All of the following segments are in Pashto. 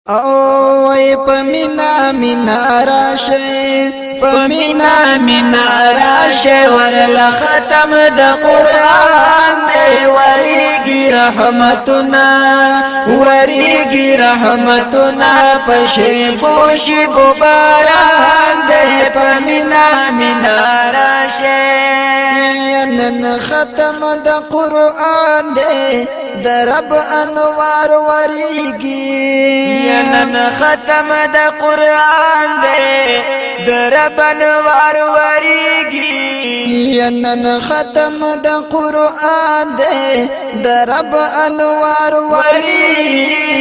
او وای پمینا مینا راشه پمینا مینا راشه ورلا ختم د قران دی وریږي رحمتنا وریږي رحمتنا پشه بوشي باران دی پمینا مینا راشه نن ختم د قران دی د رب انوار وریږي نن ختم د قران دی د رب انوار وریږي نن ختم د قران دی د رب انوار وریږي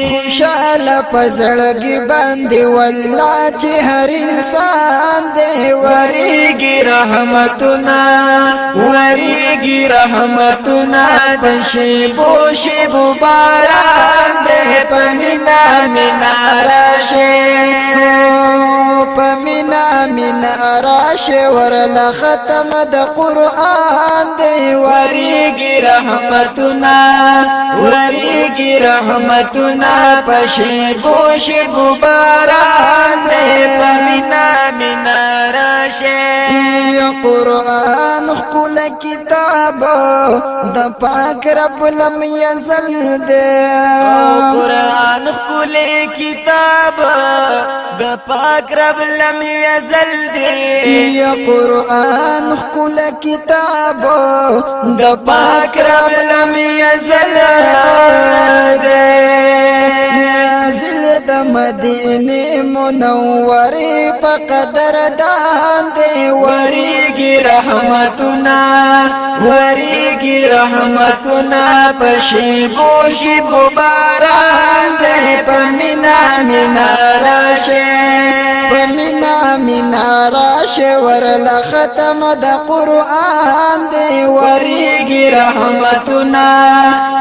خوشاله پزړګي باندې والله چې هر انسان دی وریږي رحمتنا وریږي رحمتنا پشبو شبو باران دی پمینا مینا راشه پمینا مینا راشه ورلا ختم د قران دی وریږي رحمتنا وریږي رحمتنا پشبو شبو باران دی پمینا مینا راشه یا قرآن خل کتاب د پاک رب لم یزل دے قرآن خل کتاب د پاک رب لم یزل دے یا قرآن خل کتاب د پاک رب لم یزل دے نازل د مدینه منوره په قدر دان دی وریږي رحمتنا وریږي رحمتنا پشبو شبو باران دی پمینا مینا راشه پمینا مینا راشه ورلا ختم د قران دی وریږي رحمتنا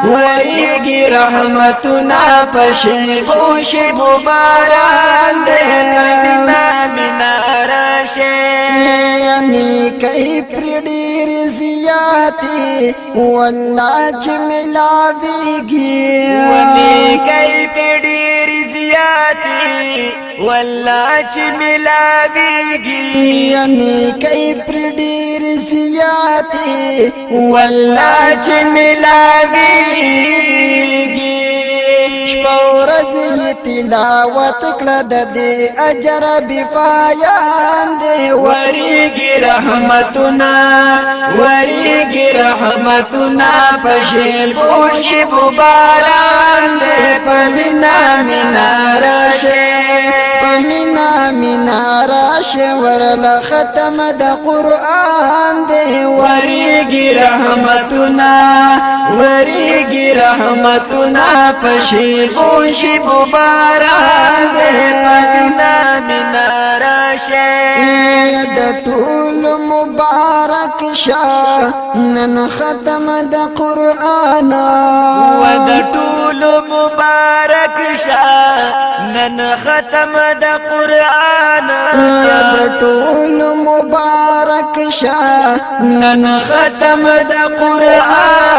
وریږي رحمتنا پشبو شبو باران دی پمینا مینا راشه یعنی کئی پریڈیر زیاتی واللہ چھ ملاویگی ونی کئی پیڑیر زیاتی واللہ چھ ملاویگی یعنی کئی پریڈیر زیاتی واللہ چھ ملاویگی شپورزی تلاوت کړه د دې اجر بفایان دی وریږي رحمتنا وریږي رحمتنا پشبو شبو باران دی پمینا مینا راشه پمینا مینا راشه ورلا ختم د قران دی وریږي رحمتنا وریږي رحمتنا پشبو شبو باران دی پمینا مینا راشه د ټول مبارک شاه نن ختم د قران و د ټول مبارک شاه نن ختم د قران د ټول مبارک شاه نن ختم د قران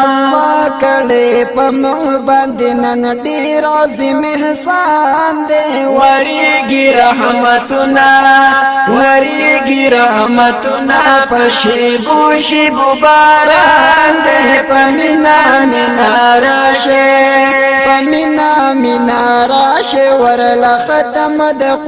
الله کړي په موږ باندې نن ډیر عظیم احسان دی وریږي رحمتنا وریږي رحمتنا پشبو شبو باران دی پمینا مینا راشه پمینا مینا راشه ورلا ختم د